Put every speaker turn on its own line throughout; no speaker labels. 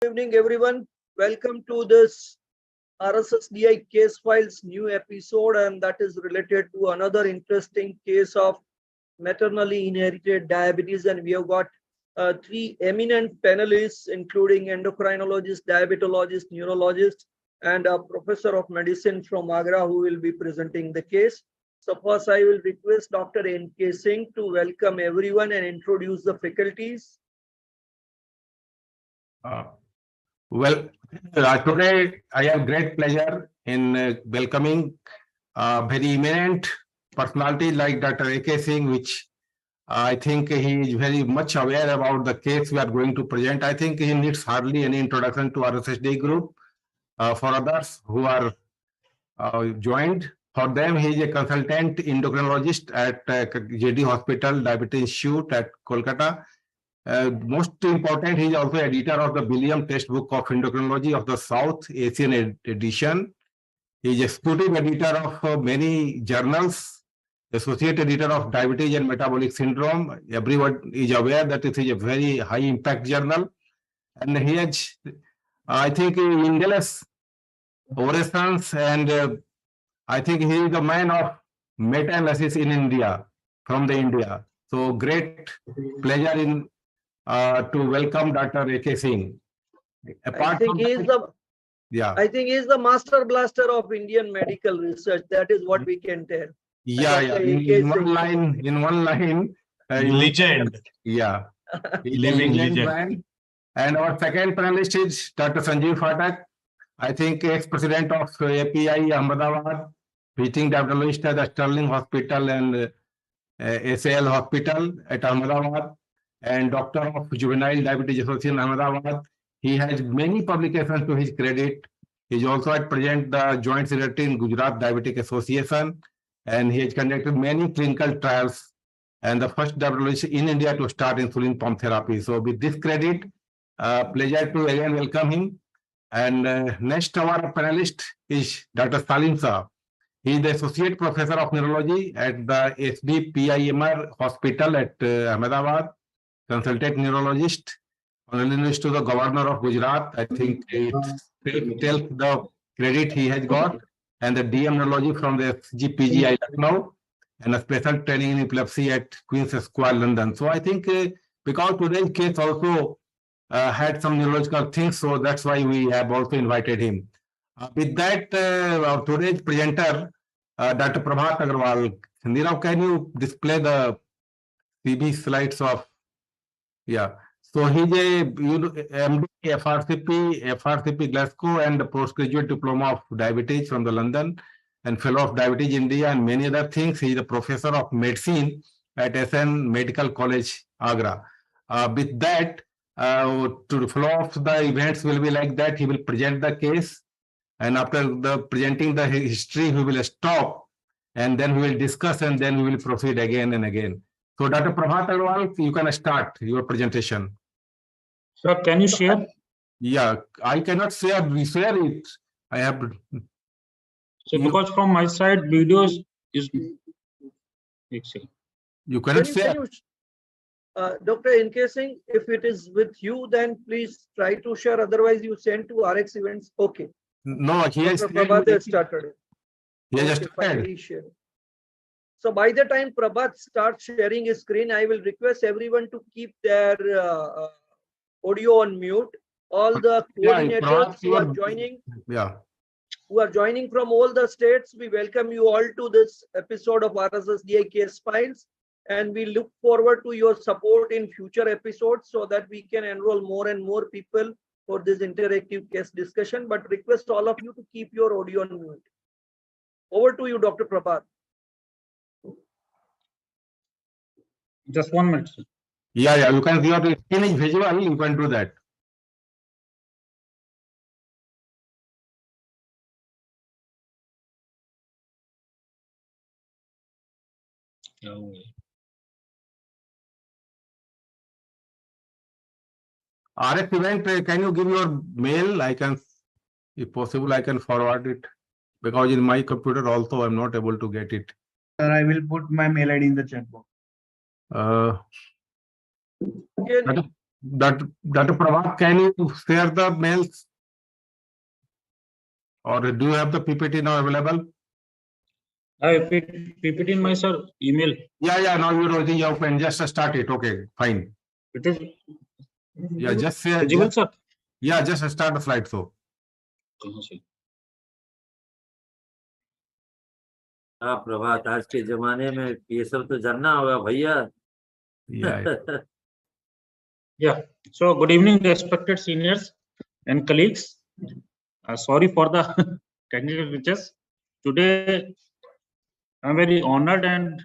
Evening, everyone. Welcome to this Rssdi case files new episode, and that is related to another interesting case of maternally inherited diabetes. And we have got three eminent panelists, including endocrinologist, diabetologist, neurologist, and a professor of medicine from Agra who will be presenting the case. So first, I will request Dr. N.K. Singh to welcome everyone and introduce the faculties.
Today I have great pleasure in welcoming very eminent personality like Dr. A.K. Singh, which I think he is very much aware about the case we are going to present. I think he needs hardly any introduction to our Rssdi group. For others who are joined, for them he is a consultant endocrinologist at JD Hospital Diabetes Institute at Kolkata. Most important, he is also editor of the William Textbook of Endocrinology of the South Asian edition. He is executive editor of many journals, associate editor of Diabetes and Metabolic Syndrome. Everyone is aware that it is a very high impact journal. And he has, I think, endless orations, and I think he is the man of meta-analysis in India, from the India. So great pleasure in to welcome Dr. A.K. Singh.
I think he is the master blaster of Indian medical research. That is what we can tell.
In one line,
legend.
Living legend. And our second panelist is Dr. Sanjeev Phatak. I think ex-president of API Ahmedabad, visiting diabetologist at the Sterling Hospital and SAL Hospital at Ahmedabad, and doctor of Juvenile Diabetes Association Ahmedabad. He has many publications to his credit. He is also at present the joint secretary in Gujarat Diabetic Association, and he has conducted many clinical trials and the first diabetologist in India to start insulin pump therapy. So with this credit, pleasure to again welcome him. And next our panelist is Dr. Salim Saab. He is the associate professor of neurology at the Rssdi PIMR Hospital at Ahmedabad, consultant neurologist, honorary to the governor of Gujarat. I think it tells the credit he has got, and the DM neurology from the SGPGI Lucknow, and a special training in epilepsy at Queen's Square, London. So I think because today's case also had some neurological things, so that's why we have also invited him. With that, our today's presenter, Dr. Prabhat Agarwal. Nirav, can you display the CB slides of? Yeah. So he's a MD, FRCP Glasgow, and a postgraduate diploma of diabetes from the London, and fellow of Diabetes India, and many other things. He is a professor of medicine at SN Medical College, Agra. With that, to the flow of the events will be like that. He will present the case, and after the presenting the history, we will stop, and then we will discuss, and then we will proceed again and again. So, Dr. Prabhat Agarwal, you can start your presentation.
Sir, can you share?
Yeah, I cannot share. We share it. I have.
So, because from my side, videos is.
You cannot share.
Dr. N.K. Singh, if it is with you, then please try to share. Otherwise, you send to RX events. Okay.
No, he has
started.
He has started.
So by the time Prabhat starts sharing his screen, I will request everyone to keep their audio on mute. All the coordinators who are joining from all the states, we welcome you all to this episode of Rssdi Case Files, and we look forward to your support in future episodes so that we can enroll more and more people for this interactive case discussion. But request all of you to keep your audio on mute. Over to you, Dr. Prabhat.
Just 1 minute.
Yeah, you can see your screen is visual, you can do that. RX event, can you give your mail? I can, if possible, I can forward it, because in my computer also I'm not able to get it.
Sir, I will put my mail ID in the chat box.
Dr. Prabhat, can you share the mails? Or do you have the PPT now available?
I PPT in my sir email.
Yeah. Now you can just start it. Okay, fine.
It is.
Yeah, just say.
Visible, sir.
Yeah, just start the slide. So.
हाँ प्रभात, आज के जमाने में ये सब तो जानना होगा भैया.
Yeah.
Yeah. So good evening, respected seniors and colleagues. Sorry for the technical glitches. Today, I'm very honored and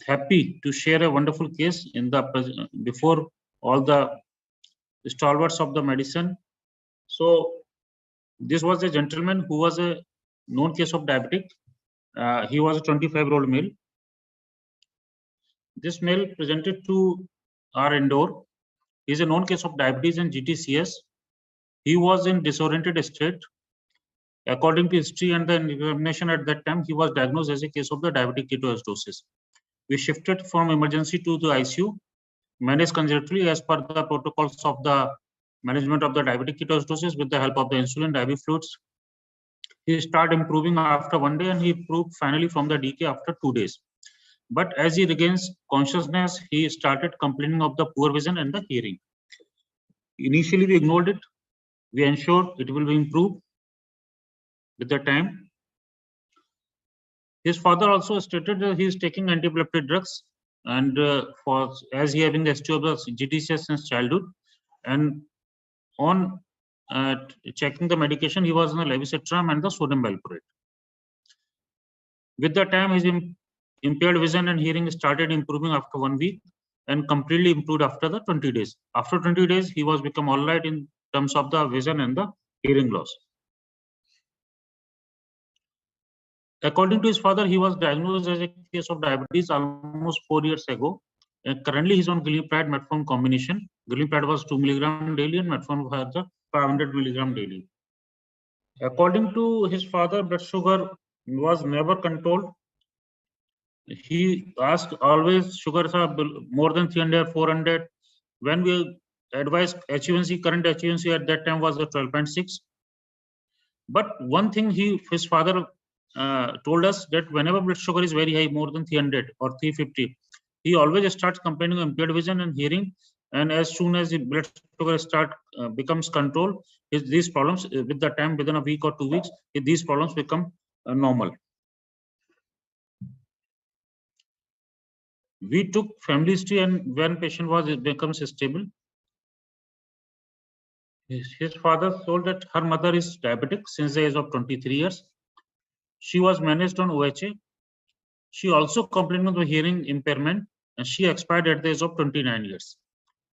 happy to share a wonderful case in the before all the stalwarts of the medicine. So this was a gentleman who was a known case of diabetic. He was a 25-year-old male. This male presented to our Indore. He is a known case of diabetes and GTCS. He was in disoriented state. According to history and the examination at that time, he was diagnosed as a case of the diabetic ketoacidosis. We shifted from emergency to the ICU, managed conservatively as per the protocols of the management of the diabetic ketoacidosis with the help of the insulin, IV fluids. He started improving after 1 day and he improved finally from the decay after 2 days. But as he regains consciousness, he started complaining of the poor vision and the hearing. Initially, we ignored it. We ensured it will be improved with the time. His father also stated that he is taking anti-epileptic drugs, and as he having the history of the GTCS since childhood, and on checking the medication, he was on the levetiracetam and the sodium valproate. With the time, his impaired vision and hearing started improving after 1 week and completely improved after the 20 days. After 20 days, he was become all right in terms of the vision and the hearing loss. According to his father, he was diagnosed as a case of diabetes almost 4 years ago. Currently, he's on glimepiride metformin combination. Glimepiride was 2 mg daily and metformin was the 500 mg daily. According to his father, blood sugar was never controlled. He asked always sugars are more than 300, 400. When we advised HUNC, current HUNC at that time was a 12.6. But one thing his father told us that whenever blood sugar is very high, more than 300 or 350, he always starts complaining of impaired vision and hearing. And as soon as the blood sugar becomes controlled, these problems with the time within a week or 2 weeks, these problems become normal. We took family history, and when patient becomes stable, his father told that her mother is diabetic since the age of 23 years. She was managed on OHA. She also complained of the hearing impairment, and she expired at the age of 29 years.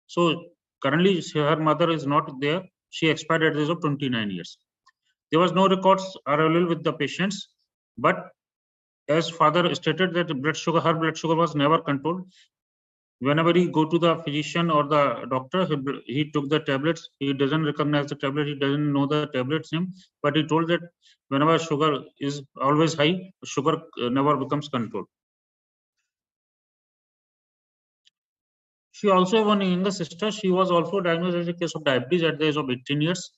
So currently, her mother is not there. She expired at the age of 29 years. There was no records available with the patients, but as father stated that her blood sugar was never controlled. Whenever he go to the physician or the doctor, he took the tablets. He doesn't recognize the tablet. He doesn't know the tablet's name. But he told that whenever sugar is always high, sugar never becomes controlled. She also have one younger sister. She was also diagnosed as a case of diabetes at the age of 18 years.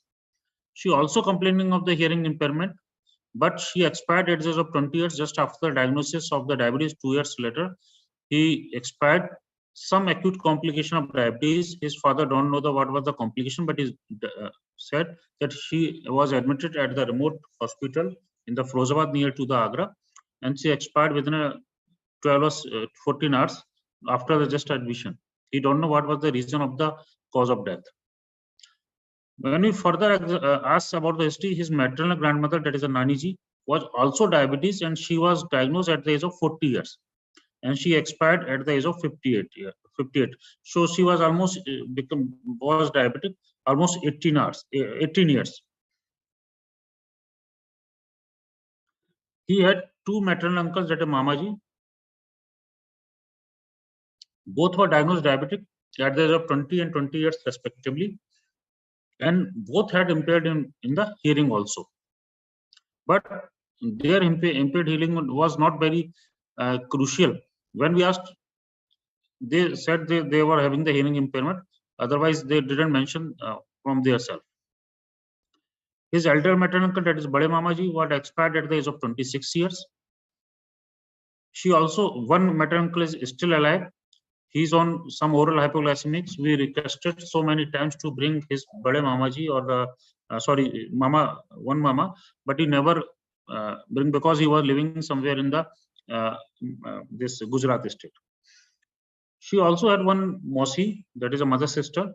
She also complaining of the hearing impairment, but she expired at the age of 20 years just after the diagnosis of the diabetes. 2 years later, he expired. Some acute complication of diabetes. His father don't know what was the complication, but he said that she was admitted at the remote hospital in the Firozabad near to the Agra, and she expired within a 14 hours after the just admission. He don't know what was the reason of the cause of death. When we further asked about the history, his maternal grandmother, that is a Naniji, was also diabetes, and she was diagnosed at the age of 40 years. And she expired at the age of 58. So she was almost was diabetic almost 18 years. He had two maternal uncles, that are Mamaji. Both were diagnosed diabetic at the age of 20 and 20 years respectively, and both had impaired in the hearing also. But their impaired hearing was not very crucial. When we asked they said they were having the hearing impairment. Otherwise, they didn't mention from their self. His elder maternal uncle, that is Bade Mamaji, was expired at the age of 26 years. She also, one maternal uncle is still alive. He's on some oral hypoglycemics. We requested so many times to bring his Bade Mamaji or the, one Mama, but he never bring because he was living somewhere in the this Gujarat state. She also had one Mosi, that is a mother sister,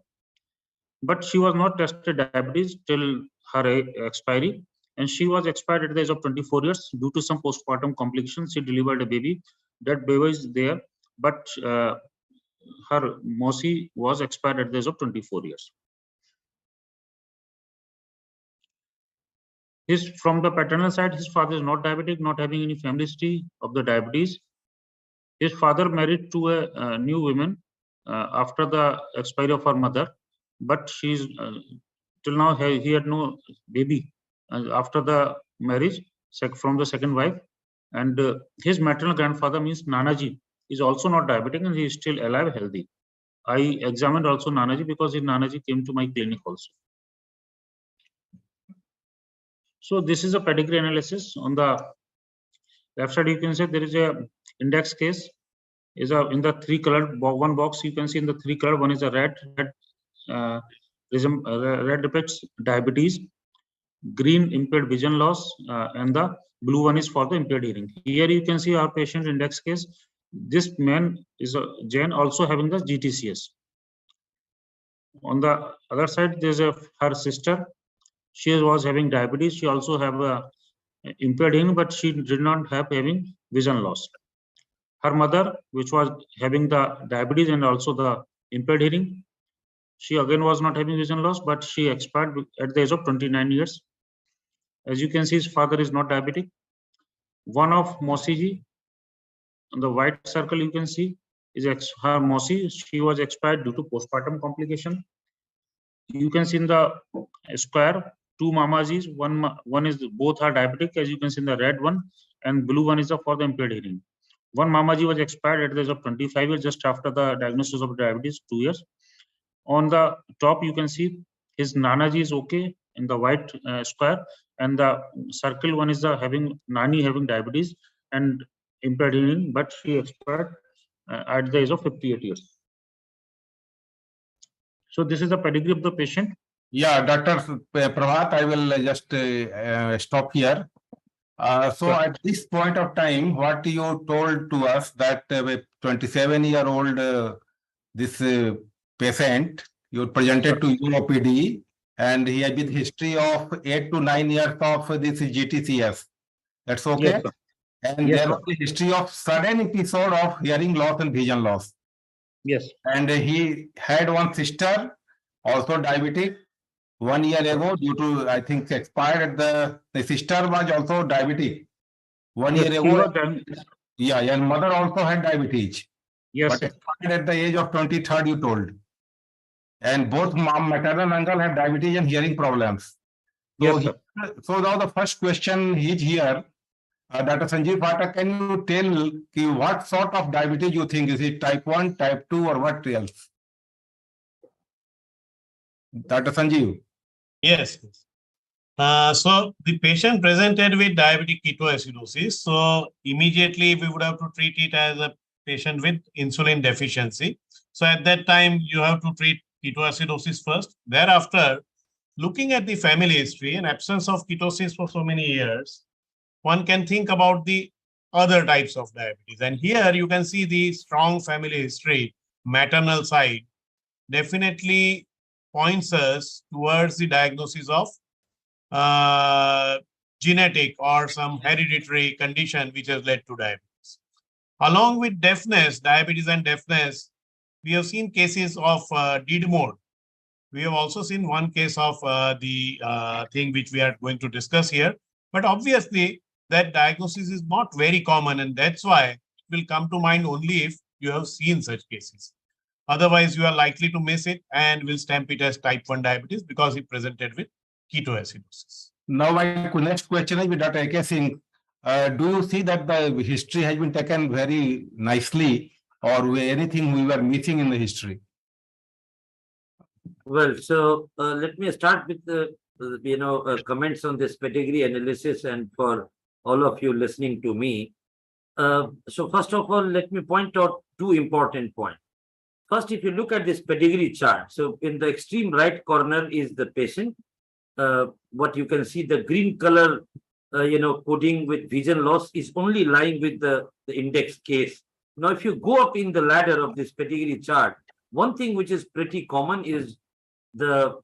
but she was not tested diabetes till her expiry, and she was expired at the age of 24 years due to some postpartum complications. She delivered a baby. That baby is there, but her Mosi was expired at the age of 24 years. From the paternal side, his father is not diabetic, not having any family history of the diabetes. His father married to a new woman after the expiry of her mother, but she's till now he had no baby after the marriage from the second wife. And his maternal grandfather, means Nanaji, is also not diabetic and he is still alive, healthy. I examined also Nanaji because his Nanaji came to my clinic also. So this is a pedigree analysis. On the left side, you can see there is a index case. Is in the three colored one box. You can see in the three color. One is a red. Red depicts diabetes. Green impaired vision loss, and the blue one is for the impaired hearing. Here you can see our patient index case. This man is a Jain, also having the GTCS. On the other side, there's her sister. She was having diabetes. She also have a impaired hearing, but she did not have having vision loss. Her mother, which was having the diabetes and also the impaired hearing, she again was not having vision loss, but she expired at the age of 29 years. As you can see, his father is not diabetic. One of Mosiji, on the white circle you can see, is her Mosi. She was expired due to postpartum complication. You can see in the square, two Mamajis. One is both are diabetic, as you can see in the red one, and blue one is for the impaired hearing. One Mamaji was expired at the age of 25 years, just after the diagnosis of diabetes, 2 years. On the top, you can see his Nanaji is okay in the white square, and the circle one is the Nani having diabetes and impaired hearing, but she expired at the age of 58 years. So this is the pedigree of the patient.
Yeah, Dr. Prabhat, I will just stop here. So at this point of time, what you told to us that 27-year-old this patient you presented to UOPD, and he has with history of 8 to 9 years of this GTCS. That's okay.
Yes,
and
yes,
there was a history of sudden episode of hearing loss and vision loss.
Yes.
And he had one sister, also diabetic. 1 year ago, due to, I think, expired, the sister was also diabetic. 1 year ago, yeah, and mother also had diabetes.
Yes,
but expired at the age of 23rd, you told. And both mom, maternal uncle had diabetes and hearing problems. So,
yes,
so now the first question is here. Dr. Sanjeev Phatak, can you tell what sort of diabetes you think? Is it type 1, type 2, or what else? Dr. Sanjeev.
Yes. So the patient presented with diabetic ketoacidosis. So immediately we would have to treat it as a patient with insulin deficiency. So at that time, you have to treat ketoacidosis first. Thereafter, looking at the family history and absence of ketosis for so many years, one can think about the other types of diabetes. And here you can see the strong family history, maternal side, definitely points us towards the diagnosis of genetic or some hereditary condition which has led to diabetes. Along with deafness, diabetes and deafness, we have seen cases of dead mode. We have also seen one case of the thing which we are going to discuss here. But obviously, that diagnosis is not very common, and that's why it will come to mind only if you have seen such cases. Otherwise, you are likely to miss it and will stamp it as type 1 diabetes because it presented with ketoacidosis.
Now, my next question is with Dr. A.K. Singh. Do you see that the history has been taken very nicely or anything we were missing in the history?
Well, so let me start with the comments on this pedigree analysis, and for all of you listening to me. So first of all, let me point out two important points. First, if you look at this pedigree chart, so in the extreme right corner is the patient. What you can see, the green color, coding with vision loss is only lying with the index case. Now, if you go up in the ladder of this pedigree chart, one thing which is pretty common is the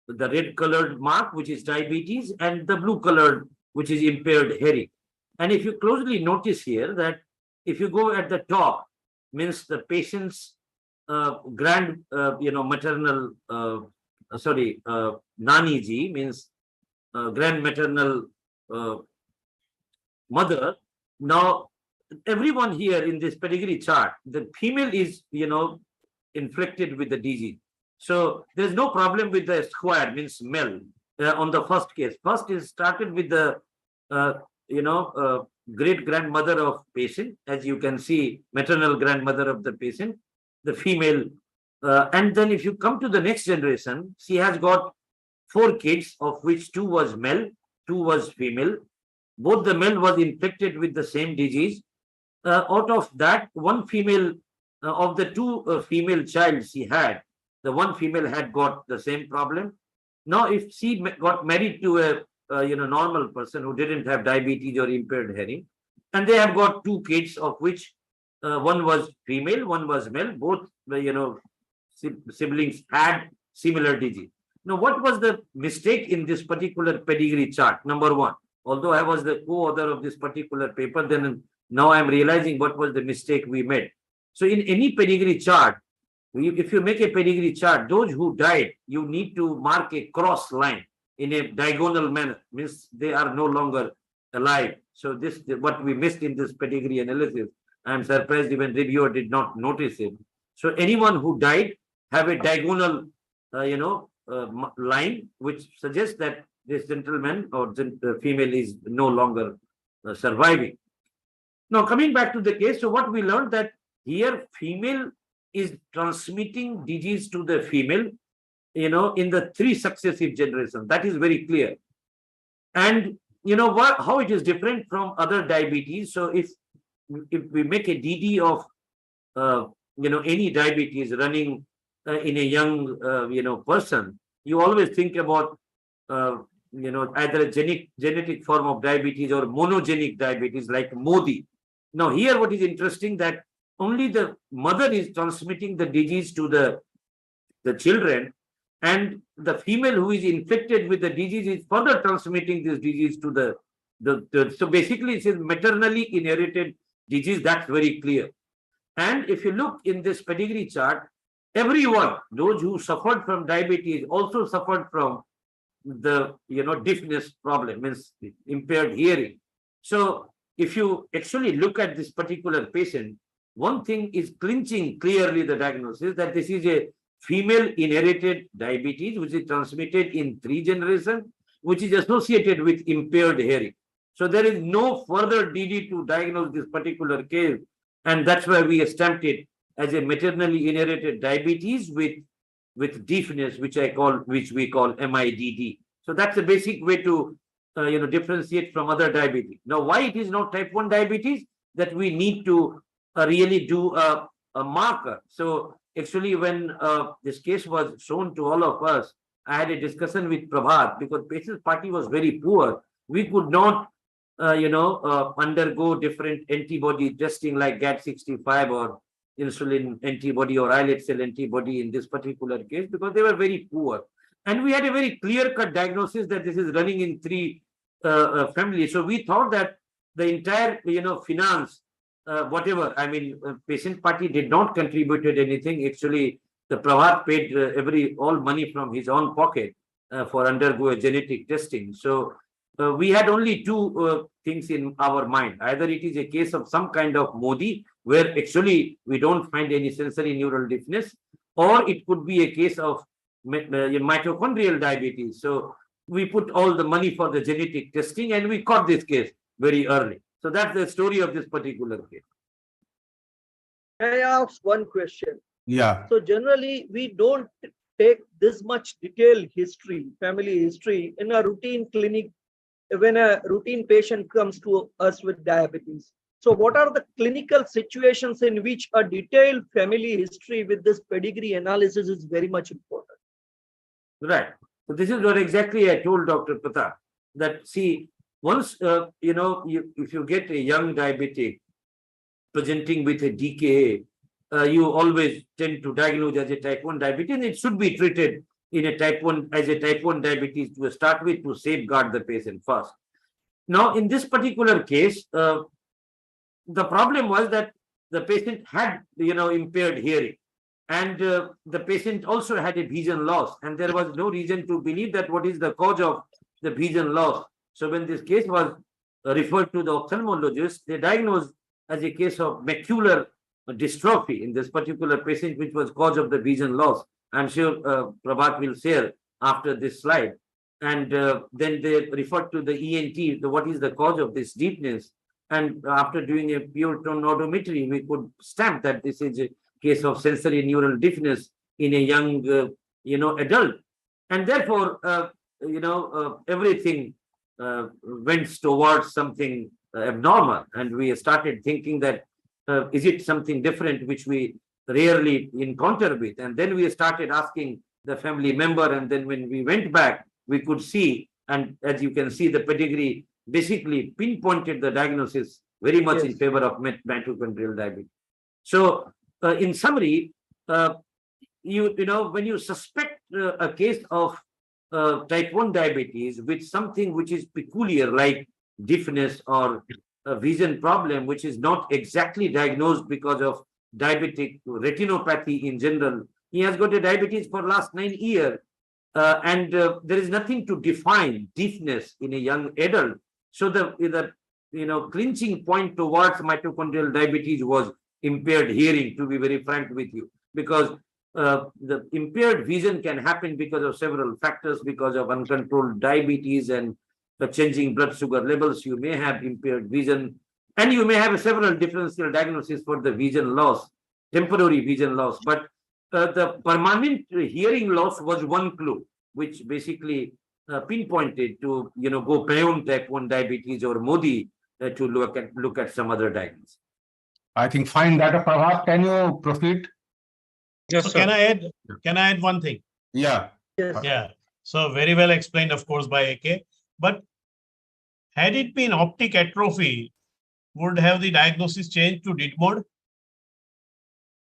red colored mark, which is diabetes, and the blue colored, which is impaired hearing. And if you closely notice here that if you go at the top, means the patient's maternal, Nani ji means grand maternal mother. Now, everyone here in this pedigree chart, the female is, inflicted with the disease. So there's no problem with the square, means male, on the first case. First is started with the, great grandmother of patient, as you can see, maternal grandmother of the patient, the female. And then if you come to the next generation, she has got 4 kids, of which 2 was male, 2 was female. Both the male was infected with the same disease. Out of that, one female, of the 2 female child she had, the one female had got the same problem. Now, if she got married to a normal person who didn't have diabetes or impaired hearing, and they have got 2 kids, of which one was female, one was male, both siblings had similar disease. Now, what was the mistake in this particular pedigree chart? Number one, although I was the co-author of this particular paper, then now I'm realizing what was the mistake we made. So in any pedigree chart, if you make a pedigree chart, those who died, you need to mark a cross line in a diagonal manner, means they are no longer alive. So this is what we missed in this pedigree analysis. I'm surprised even reviewer did not notice it. So anyone who died have a diagonal, line, which suggests that this gentleman or female is no longer surviving. Now, coming back to the case, so what we learned that here female is transmitting disease to the female, in the 3 successive generations. That is very clear. And how it is different from other diabetes. So if we make a DD of any diabetes running in a young person, you always think about either a genetic form of diabetes or monogenic diabetes like Modi. Now here what is interesting that only the mother is transmitting the disease to the children, and the female who is infected with the disease is further transmitting this disease to the so basically it is maternally inherited disease. That's very clear. And if you look in this pedigree chart, everyone, those who suffered from diabetes also suffered from the deafness problem, means impaired hearing. So if you actually look at this particular patient, one thing is clinching clearly the diagnosis that this is a female inherited diabetes, which is transmitted in 3 generations, which is associated with impaired hearing. So there is no further DD to diagnose this particular case, and that's why we stamped it as a maternally inherited diabetes with deafness, which we call MIDD. So that's the basic way to differentiate from other diabetes. Now, why it is not type 1 diabetes? That we need to really do a marker. So actually, when this case was shown to all of us, I had a discussion with Prabhat because patient's party was very poor. We could not, undergo different antibody testing like GAT65 or insulin antibody or islet cell antibody in this particular case because they were very poor. And we had a very clear-cut diagnosis that this is running in 3 families. So we thought that the entire, finance, whatever, patient party did not contributed anything. Actually, the Prabhat paid all money from his own pocket for undergo a genetic testing. So we had only 2 things in our mind. Either it is a case of some kind of Modi, where actually we don't find any sensory neural deafness, or it could be a case of mitochondrial diabetes. So we put all the money for the genetic testing and we caught this case very early. So that's the story of this particular case.
May I ask one question?
Yeah.
So generally, we don't take this much detailed history, family history, in a routine clinic when a routine patient comes to us with diabetes. So what are the clinical situations in which a detailed family history with this pedigree analysis is very much important?
Right. So this is what exactly I told Dr. Pratap, that see, once, if you get a young diabetic presenting with a DKA, you always tend to diagnose as a type 1 diabetes, and it should be treated in a type 1 as a type 1 diabetes to start with, to safeguard the patient first. Now, in this particular case, the problem was that the patient had, impaired hearing, and the patient also had a vision loss, and there was no reason to believe that what is the cause of the vision loss. So when this case was referred to the ophthalmologist, they diagnosed as a case of macular dystrophy in this particular patient, which was cause of the vision loss. I'm sure Prabhat will share after this slide. And then they referred to the ENT, what is the cause of this deafness. And after doing a pure tone odometry, we could stamp that this is a case of sensory neural deafness in a young, adult. And therefore, everything went towards something abnormal. And we started thinking that, is it something different which we rarely encounter with? And then we started asking the family member. And then when we went back, we could see, and as you can see, the pedigree basically pinpointed the diagnosis very much in favor of mitochondrial diabetes. So, in summary, when you suspect a case of type 1 diabetes with something which is peculiar, like deafness or a vision problem, which is not exactly diagnosed because of diabetic retinopathy in general. He has got a diabetes for last 9 years, and there is nothing to define deafness in a young adult. So the clinching point towards mitochondrial diabetes was impaired hearing, to be very frank with you, because the impaired vision can happen because of several factors, because of uncontrolled diabetes and the changing blood sugar levels. You may have impaired vision, and you may have several differential diagnoses for the vision loss, temporary vision loss. But the permanent hearing loss was one clue, which basically pinpointed to go beyond type 1 diabetes or Modi to look at some other diagnosis.
I think fine. Dr. Prabhat, can you proceed?
Yes,
So
sir.
can I add one thing?
Yeah.
Yes.
Yeah. So very well explained, of course, by AK. But had it been optic atrophy, would have the diagnosis changed to DID mode?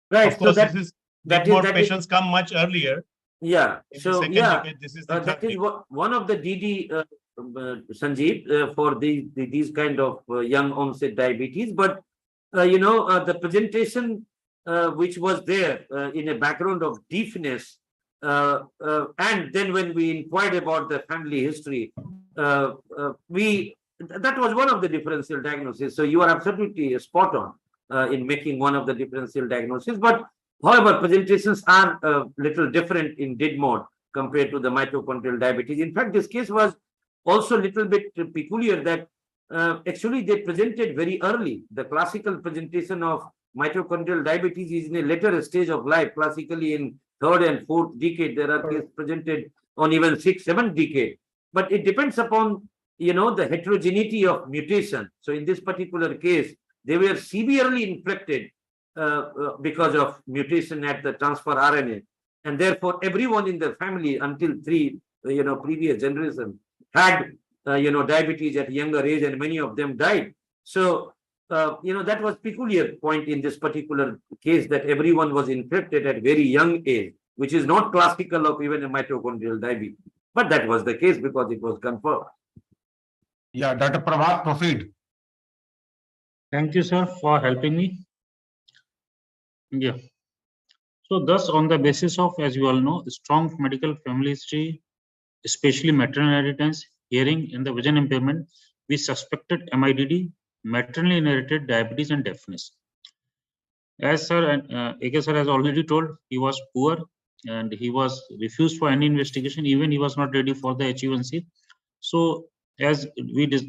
Right.
Of course,
so
this is DID mode patients come much earlier.
Yeah. So yeah,
this is the
that is what one of the DD, Sanjeev, for these kind of young onset diabetes. But the presentation which was there in a background of deafness, and then when we inquired about the family history, that was one of the differential diagnoses. So you are absolutely spot on in making one of the differential diagnoses. But however, presentations are a little different in DID mode compared to the mitochondrial diabetes. In fact, this case was also a little bit peculiar that actually they presented very early. The classical presentation of mitochondrial diabetes is in a later stage of life, classically in 3rd and 4th decade. There are cases presented on even 6th, 7th decade. But it depends upon, the heterogeneity of mutation. So in this particular case, they were severely infected because of mutation at the transfer RNA. And therefore, everyone in the family until 3, previous generation had, diabetes at a younger age, and many of them died. So, that was peculiar point in this particular case, that everyone was infected at very young age, which is not classical of even a mitochondrial diabetes. But that was the case because it was confirmed.
Yeah, Dr. Prabhat, proceed.
Thank you, sir, for helping me. Yeah. So thus, on the basis of, as you all know, strong medical family history, especially maternal inheritance, hearing, and the vision impairment, we suspected MIDD, maternally inherited diabetes and deafness. As sir, AK sir has already told, he was poor and he was refused for any investigation. Even he was not ready for the H1C. So as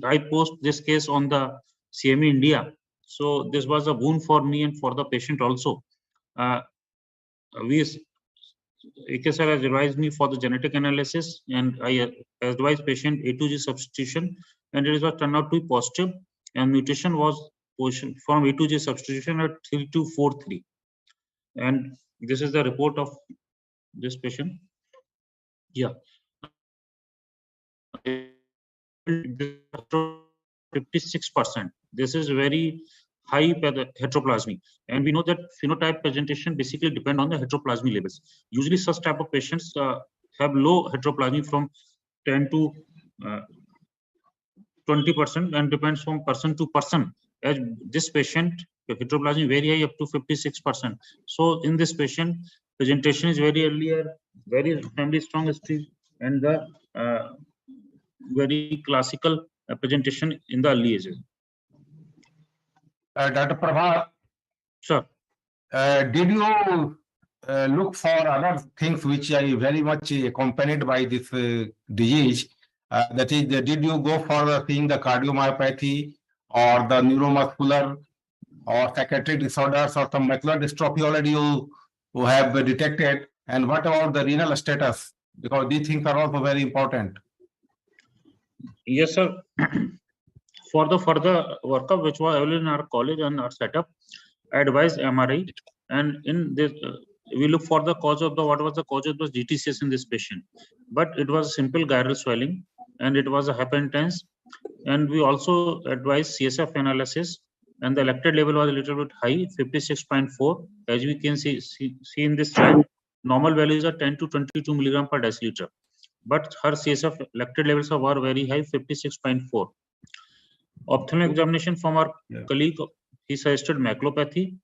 I post this case on the CME India, So this was a boon for me and for the patient also. AK sir has advised me for the genetic analysis, and I advised patient A2G substitution, and it was turned out to be positive, and mutation was position from A2G substitution at 3243. And this is the report of this patient. Yeah. 56%. This is very high heteroplasmy, and we know that phenotype presentation basically depend on the heteroplasmy levels. Usually such type of patients have low heteroplasmy from 10 to 20% and depends from person to person. As this patient, the heteroplasmy very high up to 56%. So in this patient, presentation is very earlier, very family strong history, and the very classical presentation in the early ages.
Dr. Prabha,
Sure.
did you look for other things which are very much accompanied by this disease? That is, did you go for seeing the cardiomyopathy or the neuromuscular or psychiatric disorders or some macular dystrophy already you have detected? And what about the renal status? Because these things are also very important.
Yes, sir. For the further workup, which was available in our college and our setup, I advised MRI, and in this we look for the cause of the what was the cause of the GTCS in this patient, but it was simple gyral swelling and it was a hypertense, and we also advised CSF analysis, and the lactate level was a little bit high, 56.4, as we can see in this slide. Normal values are 10 to 22 milligram per deciliter, but her CSF lactate levels were very high, 56.4. Ophthalmic examination from our colleague, he suggested maculopathy.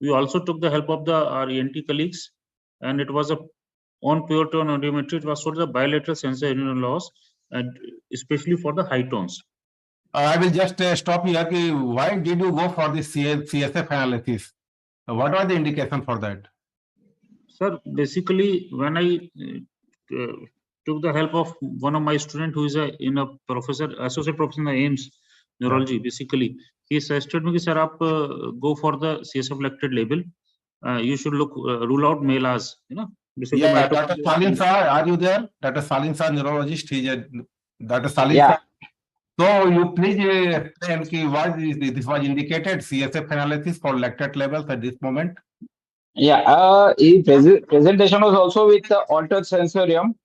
We also took the help of our ENT colleagues, and it was on pure tone audiometry. It was sort of the bilateral sensory loss, and especially for the high tones.
I will just stop here. Why did you go for this CSF analysis? What was the indication for that?
Sir, basically, when I took the help of one of my students who is associate professor in the AIMS neurology, basically, he suggested me, sir, go for the CSF lactate label. You should rule out MELAS,
Yeah, Dr. Salin sir, are you there? Dr. Salin sir, neurologist. Dr. Salin
Yeah.
sir. So you please explain why this was indicated CSF analysis for lactate levels at this moment.
Yeah, presentation was also with the altered sensorium.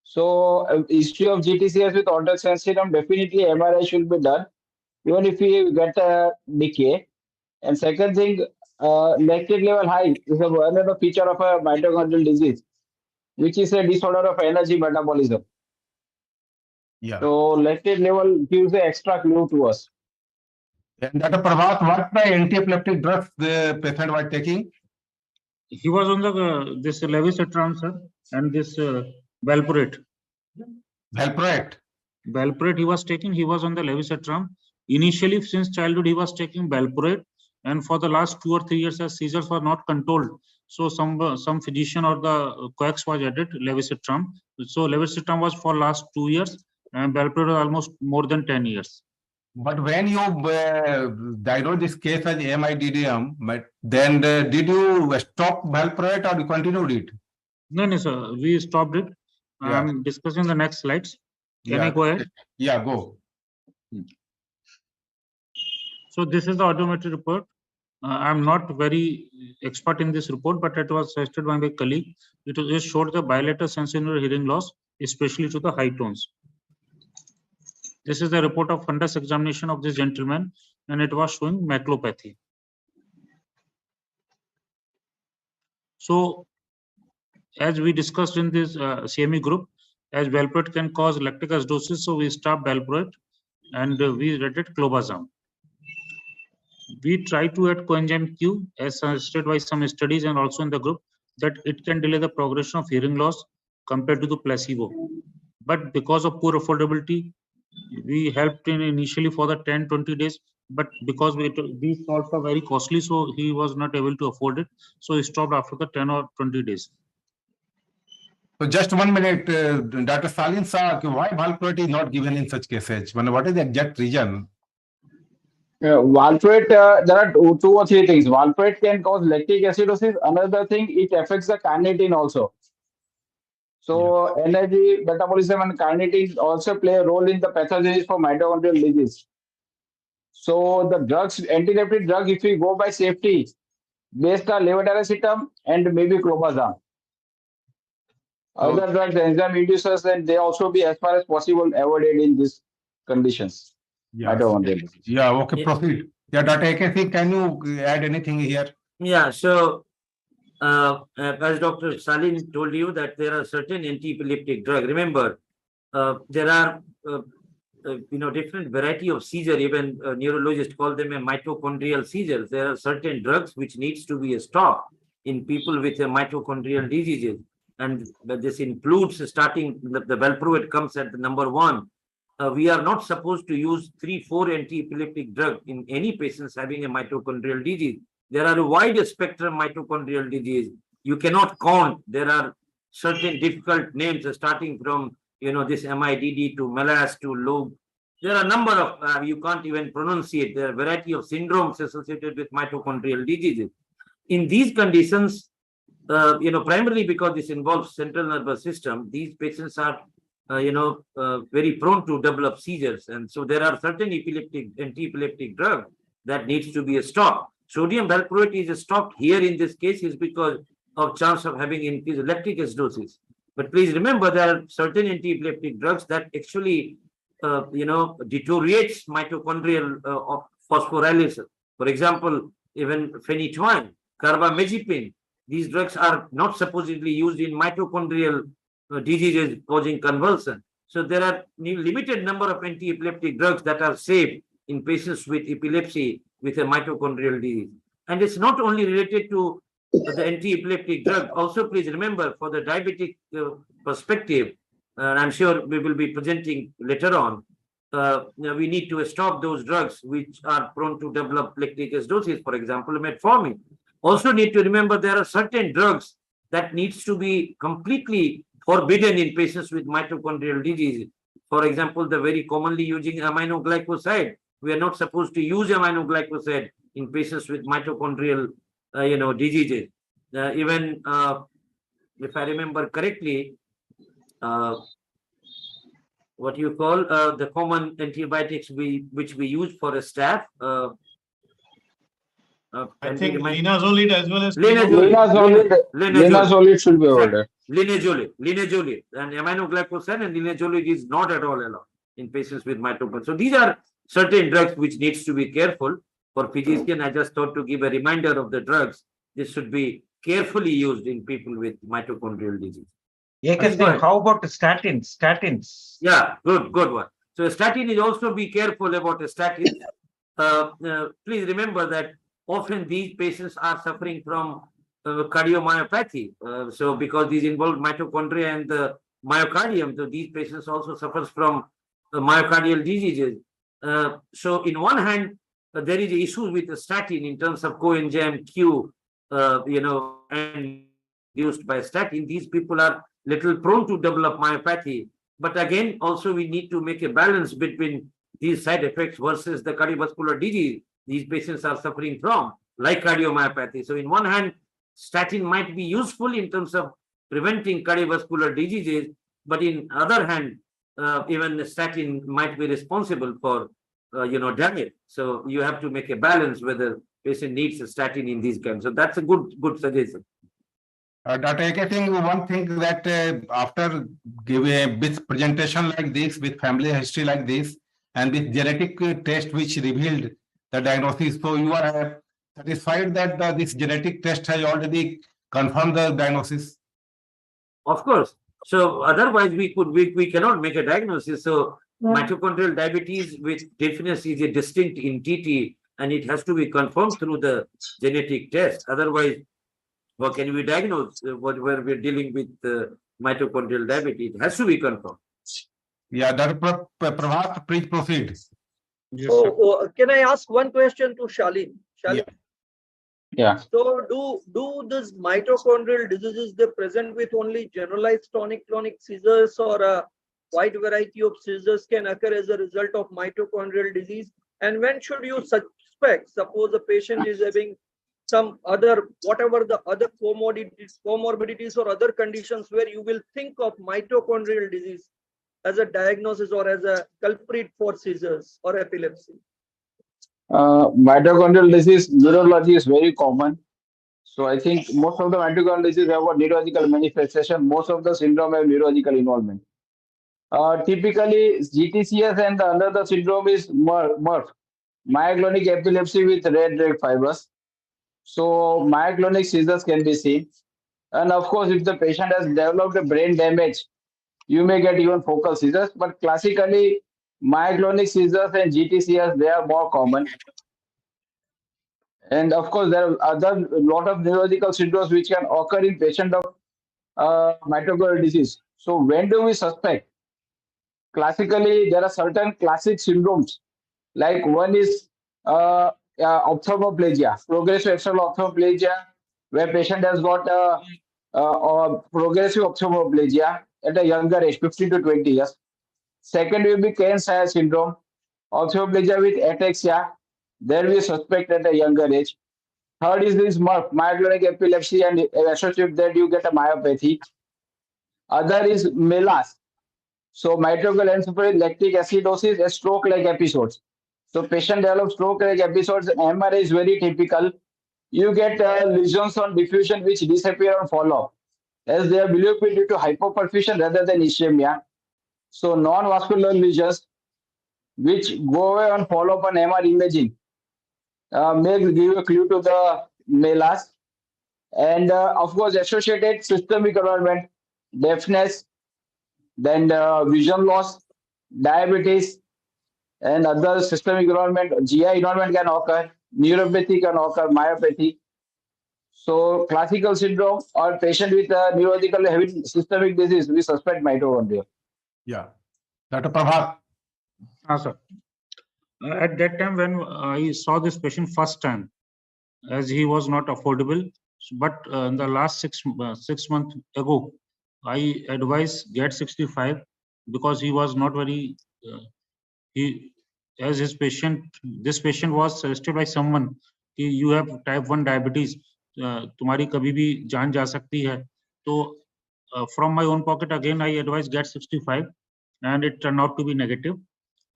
So history of GTCS with altered sensorium, definitely MRI should be done, even if we get a decay. And second thing, lactate level high is another feature of a mitochondrial disease, which is a disorder of energy metabolism.
Yeah.
So lactate level gives the extra clue to us.
And Dr. Prabhat, what the anti-epileptic drugs the patient was taking?
He was on this levetiracetam, sir, and this valproate.
Valproate.
Valproate he was taking. He was on the levetiracetam. Initially, since childhood, he was taking valproate, and for the last 2 or 3 years, his seizures were not controlled. So some physician or the coax was added levetiracetam. So levetiracetam was for last 2 years, and valproate was almost more than 10 years.
But when you diagnosed this case as MIDDM, then did you stop valproate or you continued it?
No, sir. We stopped it.
Yeah.
I'm discussing the next slides. Can I go ahead?
Yeah, go.
So this is the audiometry report. I'm not very expert in this report, but it was suggested by my colleague. It showed the bilateral sensory hearing loss, especially to the high tones. This is the report of fundus examination of this gentleman, and it was showing maculopathy. So, as we discussed in this CME group, as valproate can cause lactic acidosis, so we stopped valproate and we added clobazam. We try to add coenzyme Q as suggested by some studies and also in the group that it can delay the progression of hearing loss compared to the placebo. But because of poor affordability, we helped in initially for the 10-20 days, but because these salts are very costly, so he was not able to afford it. So he stopped after the 10 or 20 days.
So just 1 minute, Dr. Salin sir, why valproate is not given in such cases? What is the exact reason?
Valproate, there are two or three things. Valproate can cause lactic acidosis. Another thing, it affects the carnitine also. So energy, metabolism, and carnitine also play a role in the pathogenesis for mitochondrial disease. So the drugs, anti-diabetic drug, if we go by safety, based on levetiracetam and maybe clobazam. Other drugs, enzyme inducers, and they also be as far as possible avoided in these conditions. Mitochondrial disease.
Yeah, okay, proceed. Yeah, Dr. AK Singh, can you add anything here?
Yeah, so as Dr. Salim told you that there are certain anti-epileptic drugs. Remember, there are different variety of seizure. Even neurologists call them a mitochondrial seizures. There are certain drugs which needs to be stopped in people with a mitochondrial diseases, and this includes starting the valproate comes at the number one. We are not supposed to use 3-4 anti-epileptic drugs in any patients having a mitochondrial disease. There are a wide spectrum mitochondrial disease. You cannot count. There are certain difficult names starting from this MIDD to MELAS to LOB. There are a number of you can't even pronunciate. There are a variety of syndromes associated with mitochondrial diseases. In these conditions, primarily because this involves central nervous system, these patients are very prone to develop seizures, and so there are certain anti-epileptic drugs that needs to be stopped. Sodium valproate is stopped here in this case is because of chance of having increased lactic acidosis. But please remember, there are certain anti-epileptic drugs that actually deteriorates mitochondrial phosphorylations. For example, even phenytoin, carbamazepine. These drugs are not supposedly used in mitochondrial diseases causing convulsion. So there are limited number of anti-epileptic drugs that are safe in patients with epilepsy with a mitochondrial disease. And it's not only related to the anti-epileptic drug. Also, please remember, for the diabetic perspective, I'm sure we will be presenting later on, we need to stop those drugs which are prone to develop lactic acidosis, for example, metformin. Also need to remember there are certain drugs that needs to be completely forbidden in patients with mitochondrial disease. For example, the very commonly using aminoglycoside. We are not supposed to use aminoglycoside in patients with mitochondrial diseases. Even if I remember correctly, what you call the common antibiotics which we use for a staph.
I think linezolid as well as
Linezolid should be ordered.
Linezolid, and aminoglycoside and linezolid is not at all allowed in patients with mitochondria. So these are certain drugs which needs to be careful. For physician, I just thought to give a reminder of the drugs. This should be carefully used in people with mitochondrial disease.
How about statins? Statins.
Yeah, good one. So statin is also be careful about the statins. Please remember that often these patients are suffering from cardiomyopathy. So because these involve mitochondria and the myocardium, so these patients also suffers from myocardial diseases. So in one hand, there is issues with the statin in terms of coenzyme Q, and induced by statin. These people are little prone to develop myopathy. But again, also we need to make a balance between these side effects versus the cardiovascular disease these patients are suffering from, like cardiomyopathy. So in one hand, statin might be useful in terms of preventing cardiovascular diseases, but in other hand, even the statin might be responsible for damage. So you have to make a balance whether patient needs a statin in these kinds. So that's a good suggestion.
Dr. AK Singh, one thing that after giving a big presentation like this with family history like this and with genetic test which revealed the diagnosis, so you are satisfied that this genetic test has already confirmed the diagnosis?
Of course. So otherwise we cannot make a diagnosis. So mitochondrial diabetes with deficiency is a distinct entity and it has to be confirmed through the genetic test. Otherwise, what can we diagnose where we're dealing with mitochondrial diabetes? It has to be confirmed.
Yeah, Dr. Prabhat, please proceed.
So, can I ask one question to Shalin?
Yeah.
So, do these mitochondrial diseases they present with only generalized tonic-clonic seizures, or a wide variety of seizures can occur as a result of mitochondrial disease? And when should you suspect? Suppose the patient is having some other, whatever the other comorbidities or other conditions where you will think of mitochondrial disease as a diagnosis or as a culprit for seizures or epilepsy.
Mitochondrial disease, neurology is very common. So I think most of the mitochondrial disease have a neurological manifestation. Most of the syndrome have neurological involvement. Typically, GTCS and the another syndrome is MRF, myoclonic epilepsy with red red fibers. So myoclonic seizures can be seen. And of course, if the patient has developed a brain damage, you may get even focal seizures. But classically, myoclonic seizures and GTCS, they are more common. And of course, there are other lot of neurological syndromes which can occur in patient of mitochondrial disease. So when do we suspect? Classically, there are certain classic syndromes. Like one is ophthalmoplegia, progressive external ophthalmoplegia, where patient has got progressive ophthalmoplegia at a younger age, 15 to 20 years. Second will be Kearns-Sayre syndrome, ophthalmoplegia with ataxia. There we suspect at a younger age. Third is this MRF, myoclonic epilepsy, and associated with that you get a myopathy. Other is MELAS. So mitochondrial encephalopathy, lactic acidosis, and stroke-like episodes. So patient develops stroke-like episodes. MRI is very typical. You get lesions on diffusion which disappear on follow-up, as they are believed to be due to hypoperfusion rather than ischemia. So non-vascular lesions which go away on follow-up on MR imaging may give a clue to the MELAS. And of course, associated systemic involvement, deafness, then vision loss, diabetes, and other systemic involvement, GI involvement can occur, neuropathy can occur, myopathy. So classical syndrome or patient with neurological heavy systemic disease, we suspect mitochondria.
Yeah. Dr. Prabhat.
Sir. At that time when I saw this patient first time, as he was not affordable, but in the last 6 months ago, I advised get 65 because he was not very, he, as his patient, this patient was suggested by someone, कि you have type 1 diabetes, तुम्हारी कभी भी जान जा सकती है. तो from my own pocket again I advised get 65 and it turned out to be negative.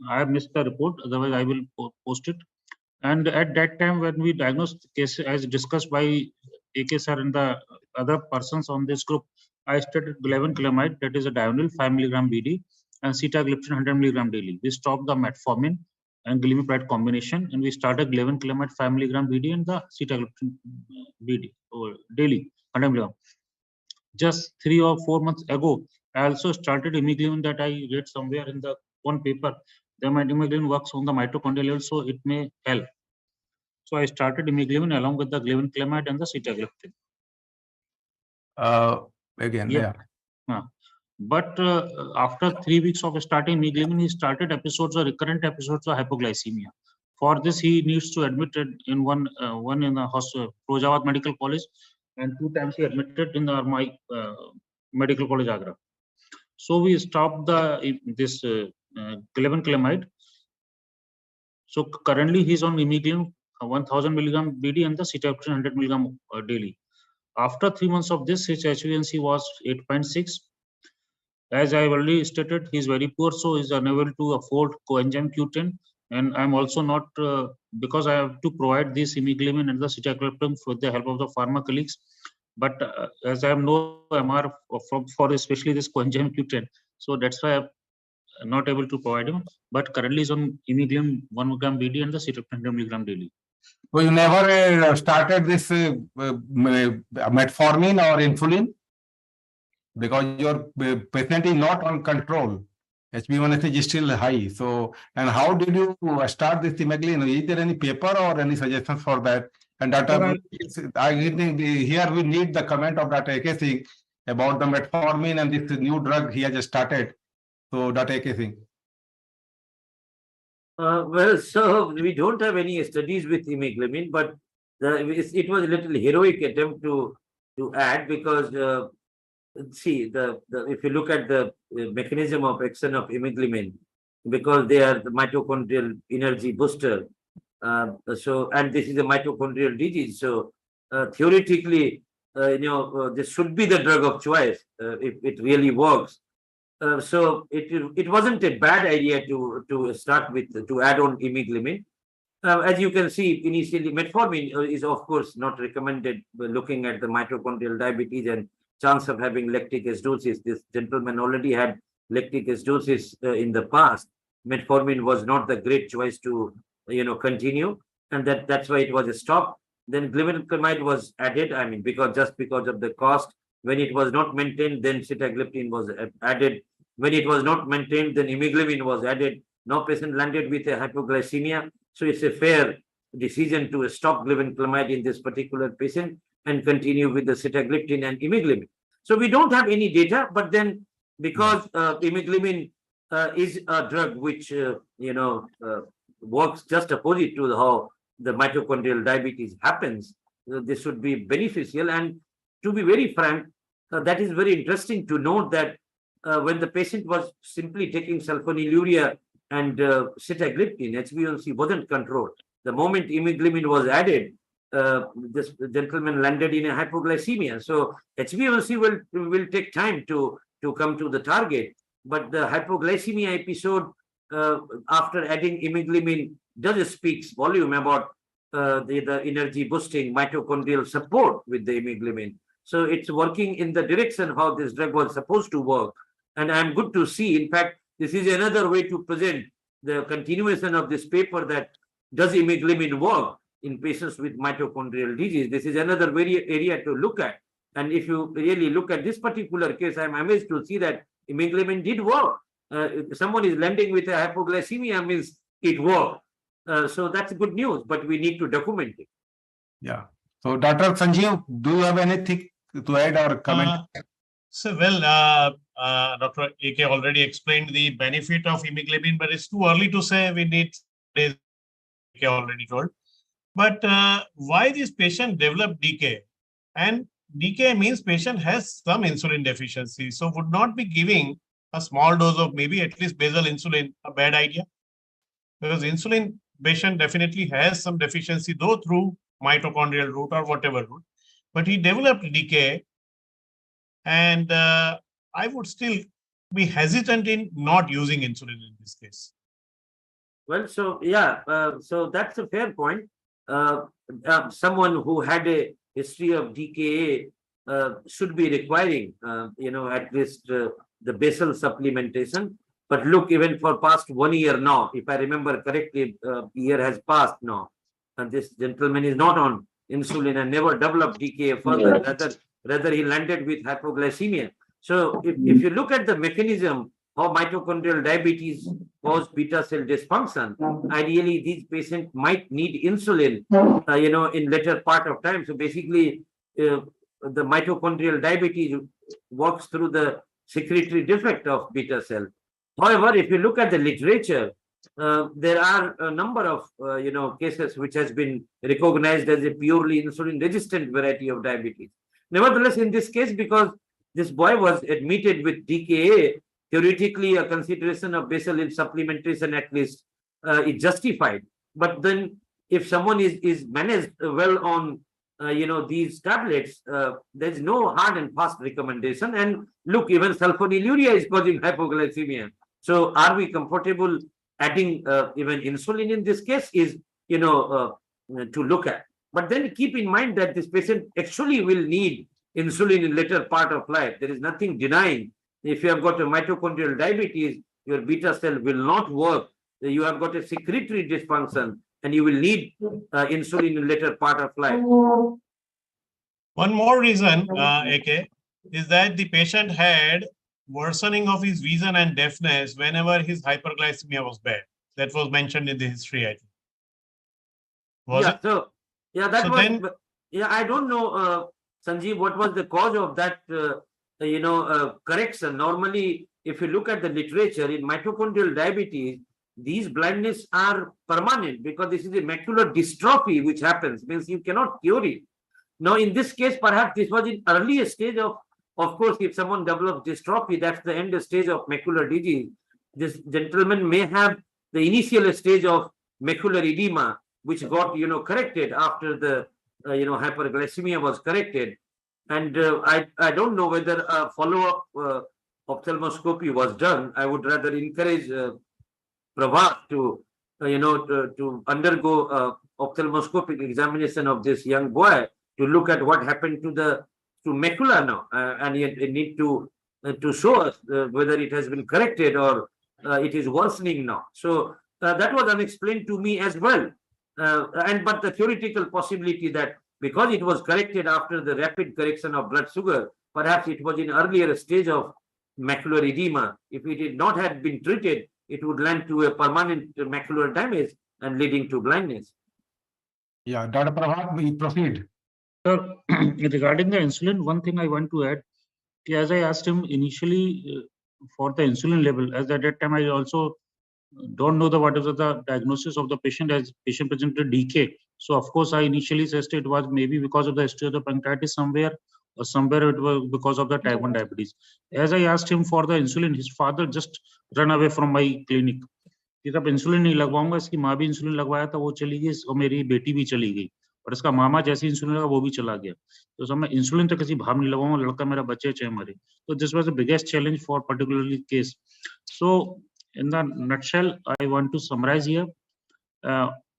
I have missed the report, otherwise I will post it. And at that time, when we diagnosed the case, as discussed by AK sir and the other persons on this group, I started glevencalamide, that is a dionyl 5 mg BD, and sitagliptin 100 mg daily. We stopped the metformin and glimepiride combination, and we started glevencalamide 5 mg BD and the sitagliptin BD daily 100 mg. Just 3 or 4 months ago, I also started imiglivin that I read somewhere in the one paper. The imiglivin works on the mitochondrial level, so it may help. So I started imiglivin along with the glevencalamide and the sitagliptin.
Again,
yeah. But after 3 weeks of starting imiglivin, he started episodes or recurrent episodes of hypoglycemia. For this, he needs to admit in one in the hospital, Projawat Medical College, and 2 times he admitted in my Medical College Agra. So we stopped this glevencalamide. So currently he's on imiglivin 1000 mg BD and the sitagliptin 100 mg daily. After 3 months of this, his HbA1c was 8.6. As I already stated, he is very poor, so he is unable to afford coenzyme Q10. And I'm also not, because I have to provide this imiglivin and the sitagliptin with the help of the pharma colleagues. But as I have no MR for especially this coenzyme Q10, so that's why I'm not able to provide him. But currently is on imiglivin 1 mg BD and the sitagliptin 100 mg daily.
So you never started this metformin or insulin because your patient is not on control. HbA1c is still high. So, and how did you start this imiglivin? Is there any paper or any suggestions for that? And Dr. I think here we need the comment of Dr. AK Singh about the metformin and this new drug he has started. So, Dr. AK Singh.
Well, so we don't have any studies with imiglivin, but it was a little heroic attempt to add because see if you look at the mechanism of action of imiglivin, because they are the mitochondrial energy booster. And this is a mitochondrial disease. So theoretically, this should be the drug of choice if it really works. So it wasn't a bad idea to start with, to add on imiglamin. As you can see, initially metformin is of course not recommended looking at the mitochondrial diabetes and chance of having lactic acidosis. This gentleman already had lactic acidosis in the past. Metformin was not the great choice to continue, and that's why it was stopped. Then glibenclamide was added. I mean, because of the cost. When it was not maintained, then sitagliptin was added. When it was not maintained, then imiglamin was added. Now patient landed with a hypoglycemia. So it's a fair decision to stop glibenclamide in this particular patient and continue with the sitagliptin and imiglamin. So we don't have any data, but then because imiglamin is a drug which works just opposite to how the mitochondrial diabetes happens, this should be beneficial. And to be very frank, that is very interesting to note that when the patient was simply taking sulfonylurea and sitagliptin, HbA1c wasn't controlled. The moment imiglamin was added, this gentleman landed in a hypoglycemia. So HbA1c will take time to come to the target, but the hypoglycemia episode after adding imiglamin does speaks volume about the energy boosting mitochondrial support with the imiglamin. So it's working in the direction how this drug was supposed to work. And I'm good to see, in fact, this is another way to present the continuation of this paper that does imiglamin work in patients with mitochondrial disease. This is another very area to look at. And if you really look at this particular case, I'm amazed to see that imiglamin did work. If someone is landing with a hypoglycemia, means it worked. So that's good news, but we need to document it.
Yeah. So Dr. Sanjeev, do you have anything to add or comment?
Dr. AK already explained the benefit of imiglamin, but it's too early to say. We need days, AK already told. But why this patient developed DK? And DK means patient has some insulin deficiency. So would not be giving a small dose of maybe at least basal insulin a bad idea? Because insulin patient definitely has some deficiency, though through mitochondrial route or whatever route. But he developed DK, and I would still be hesitant in not using insulin in this case.
Well, so yeah, so that's a fair point. Someone who had a history of DKA should be requiring, at least the basal supplementation. But look, even for past 1 year now, if I remember correctly, year has passed now, and this gentleman is not on insulin and never developed DKA further. Rather he landed with hypoglycemia. So if you look at the mechanism how mitochondrial diabetes cause beta cell dysfunction, ideally these patients might need insulin, in later part of time. So basically, the mitochondrial diabetes works through the secretory defect of beta cell. However, if you look at the literature, there are a number of cases which has been recognized as a purely insulin resistant variety of diabetes. Nevertheless, in this case, because this boy was admitted with DKA, theoretically a consideration of basal supplementation at least is justified. But then if someone is managed well on these tablets, there's no hard and fast recommendation. And look, even sulfonylurea is causing hypoglycemia. So are we comfortable adding even insulin in this case is to look at. But then keep in mind that this patient actually will need insulin in later part of life. There is nothing denying. If you have got a mitochondrial diabetes, your beta cell will not work. You have got a secretory dysfunction, and you will need insulin in later part of life.
One more reason, AK, is that the patient had worsening of his vision and deafness whenever his hyperglycemia was bad. That was mentioned in the history, I think.
I don't know, Sanjeev, what was the cause of that, correction. Normally, if you look at the literature in mitochondrial diabetes, these blindness are permanent because this is a macular dystrophy which happens, means you cannot cure it. Now, in this case, perhaps this was in earlier stage of course, if someone develops dystrophy, that's the end stage of macular disease. this gentleman may have the initial stage of macular edema, which got, corrected after the, hyperglycemia was corrected. And I don't know whether a follow-up ophthalmoscopy was done. I would rather encourage Prabhat to, to undergo ophthalmoscopic examination of this young boy to look at what happened to macula now, and yet they need to show us whether it has been corrected or it is worsening now. So that was unexplained to me as well. But the theoretical possibility that because it was corrected after the rapid correction of blood sugar, perhaps it was in earlier stage of macular edema. If it had not had been treated, it would lead to a permanent macular damage and leading to blindness.
Yeah, Dr. Prabhat, we proceed.
Sir, regarding the insulin, one thing I want to add, as I asked him initially for the insulin level, as at that time I also don't know what is the diagnosis of the patient, as patient presented DK. So of course I initially suggested it was maybe because of the history of the pancreatitis somewhere, or somewhere it was because of the type 1 diabetes. As I asked him for the insulin, his father just ran away from my clinic. कि जब insulin नहीं लगवाऊंगा, इसकी माँ भी insulin लगवाया था, वो चली गई, और मेरी बेटी भी चली गई, और इसका मामा जैसे इंसुलिन लगा वो भी चला गया. तो सब मैं इंसुलिन तो किसी भाव नहीं लगाऊंगा, लड़का मेरा बचे चाहे मरे. तो this was the biggest challenge for particularly case. So in the nutshell, I want to summarize here.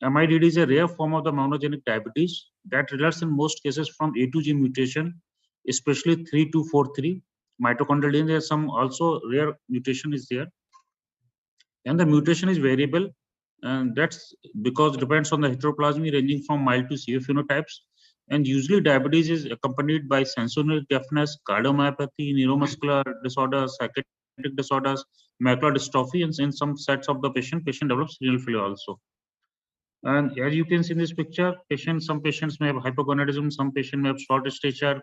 MIDD is a rare form of the monogenic diabetes that results in most cases from A to G mutation, especially 3243 mitochondrial DNA. There are some also rare mutation is there, and the mutation is variable, and that's because it depends on the heteroplasmy ranging from mild to severe phenotypes. And usually diabetes is accompanied by sensorineural deafness, cardiomyopathy, neuromuscular disorders, psychiatric disorders, macular dystrophy, and in some sets of the patient develops renal failure also. And as you can see in this picture, some patients may have hypogonadism, some patients may have short stature,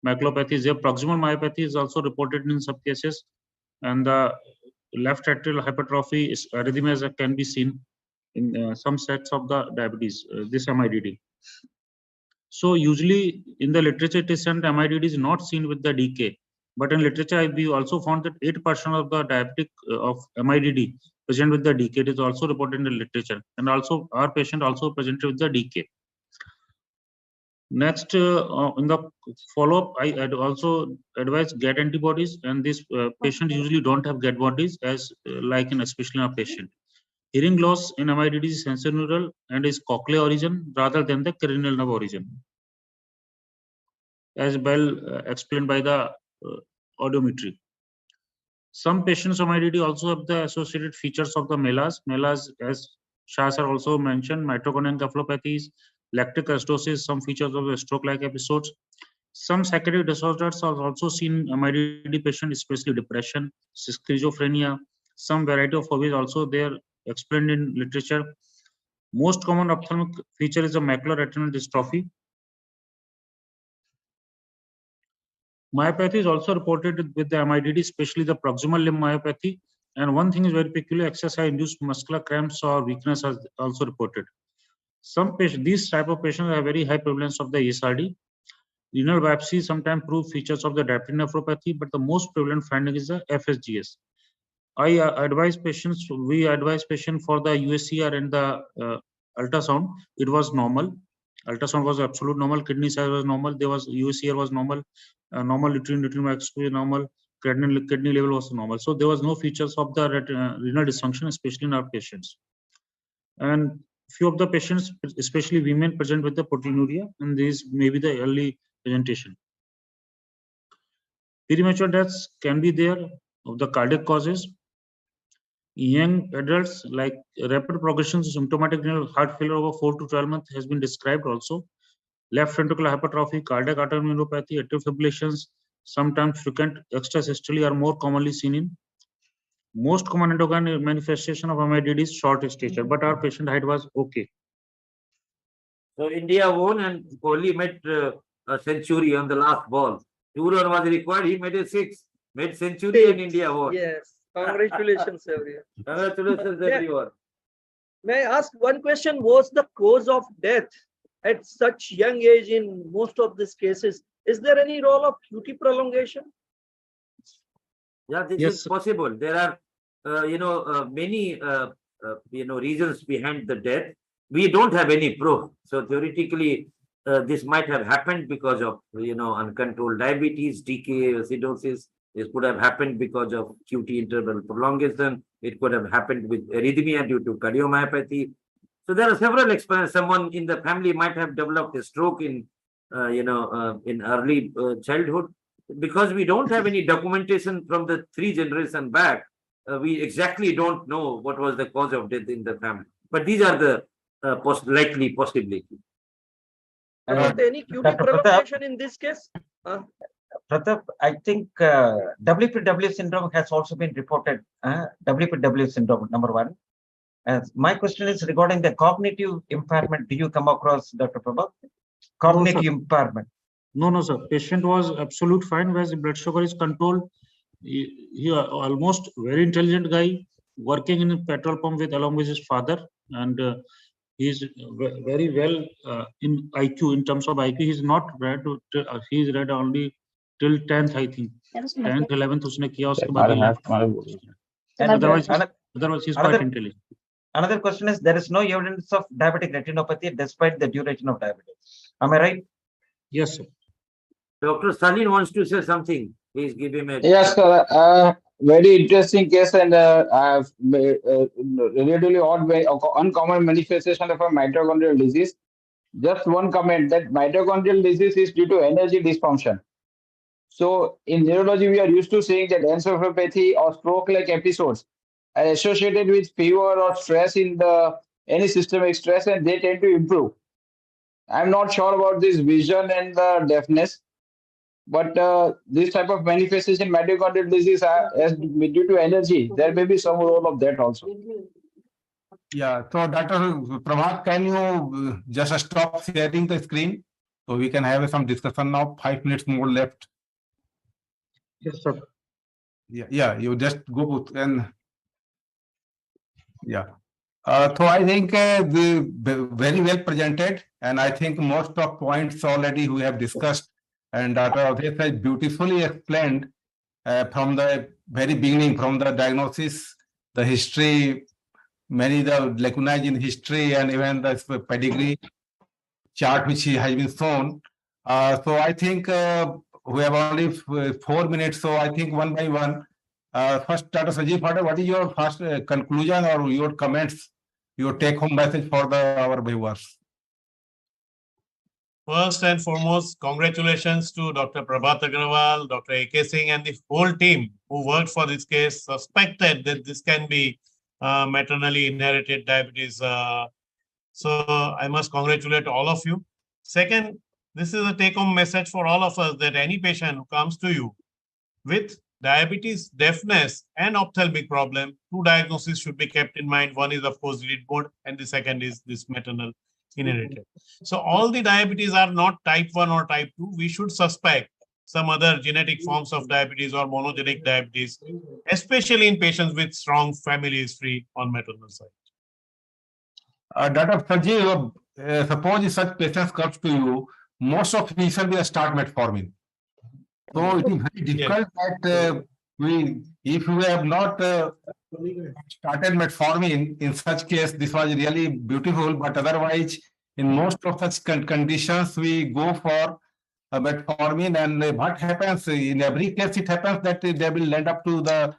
maculopathy is there. Proximal myopathy is also reported in some cases, and the left atrial hypertrophy is arrhythmias can be seen in some sets of the diabetes, this MIDD. So usually in the literature it is said MIDD is not seen with the DK, but in literature we also found that 8% of the diabetic of MIDD present with the DK. It is also reported in the literature, and also our patient also presented with the DK. Next, in the follow-up, I also advise GAT antibodies, and this patient usually don't have GAT bodies, as like in especially in our patient. Hearing loss in MIDD is sensorineural and is cochlear origin rather than the cranial nerve origin, as well explained by the audiometry. Some patients of MIDD also have the associated features of the MELAS. MELAS, as Shah sir also mentioned, mitochondrial encephalopathies, lactic acidosis, some features of the stroke-like episodes. Some psychiatric disorders are also seen in MIDD patients, especially depression, schizophrenia. Some variety of phobias also there explained in literature. Most common ophthalmic feature is the macular retinal dystrophy. Myopathy is also reported with the MIDD, especially the proximal limb myopathy. And one thing is very peculiar: exercise-induced muscular cramps or weakness are also reported. Some patients, these type of patients have very high prevalence of the ESRD. Renal biopsy sometimes prove features of the diabetic nephropathy, but the most prevalent finding is the FSGS. We advise patients for the USCR and the ultrasound. It was normal. Ultrasound was absolute normal. Kidney size was normal. There was USCR was normal. Normal uterine microscopy normal. Kidney level was normal. So there was no features of the renal dysfunction, especially in our patients. And few of the patients, especially women, present with the proteinuria, and this may be the early presentation. Premature deaths can be there of the cardiac causes. Young adults, like rapid progression to symptomatic heart failure over 4 to 12 months has been described also. Left ventricular hypertrophy, cardiac arterial neuropathy, atrial fibrillations, sometimes frequent extrasystole are more commonly seen in. Most common endocrine manifestation of MIDD is short stature, but our patient height was okay.
So India won, and Kohli made a century on the last ball. 2 runs was required. He made a 6, made century, and India won.
Yes, congratulations, everyone.
Congratulations, everyone.
May I ask one question? Was the cause of death at such young age in most of these cases? Is there any role of QT prolongation?
Yeah, this
Yes,
is possible. There are many reasons behind the death. We don't have any proof. So theoretically, this might have happened because of uncontrolled diabetes, decay, acidosis. This could have happened because of QT interval prolongation. It could have happened with arrhythmia due to cardiomyopathy. So there are several explanations. Someone in the family might have developed a stroke in early childhood. Because we don't have any documentation from the 3 generations back, we exactly don't know what was the cause of death in the family. But these are the likely possibilities.
Not any QT
Dr. Pratap,
prolongation in this case?
Pratap, I think WPW syndrome has also been reported. WPW syndrome, number one. My question is regarding the cognitive impairment. Do you come across, Dr. Prabha? Cognitive impairment.
No, sir. Patient was absolute fine, whereas the blood sugar is controlled. He almost very intelligent guy, working in a petrol pump along with his father, and he's very well in IQ. In terms of IQ, he's not read. He's read only till 10th, I think. 10th, 11th, उसने किया उसके बाद otherwise he's quite intelligent.
Another question is, there is no evidence of diabetic retinopathy despite the duration of diabetes. Am I right?
Yes, sir.
Dr. Stalin wants to say something. Please give him a...
Yes, sir. Very interesting case and relatively odd, uncommon manifestation of a mitochondrial disease. Just one comment that mitochondrial disease is due to energy dysfunction. So in neurology, we are used to saying that encephalopathy or stroke-like episodes are associated with fever or stress in any systemic stress, and they tend to improve. I'm not sure about this vision and the deafness, but this type of manifestation mitochondrial disease as due to energy. There may be some role of that also.
Yeah. So, Dr. Prabhat, can you just stop sharing the screen so we can have some discussion now? 5 minutes more left.
Yes, sir.
Yeah. You just go and yeah. So I think very well presented, and I think most of points already we have discussed, and Dr. Avdesh has beautifully explained from the very beginning, from the diagnosis, the history, many the lacunae in history, and even the pedigree chart which has been shown. So I think we have only 4 minutes, so I think one by one. First, Dr. Sanjeev Patel, what is your first conclusion or your comments, your take-home message for our viewers?
First and foremost, congratulations to Dr. Prabhat Agrawal, Dr. A.K. Singh, and the whole team who worked for this case, suspected that this can be maternally inherited diabetes. So I must congratulate all of you. Second, this is a take-home message for all of us that any patient who comes to you with diabetes, deafness, and ophthalmic problem, 2 diagnoses should be kept in mind. One is, of course, read board, and the second is this maternal inherited. So all the diabetes are not type 1 or type 2. We should suspect some other genetic forms of diabetes or monogenic diabetes, especially in patients with strong family history on maternal side.
Dr. Sanjeev, suppose if such patients comes to you, most of these will start metformin. So it is very difficult that if we have not started metformin, in such case, this was really beautiful, but otherwise, in most of such conditions, we go for metformin, and what happens, in every case, it happens that they will end up to the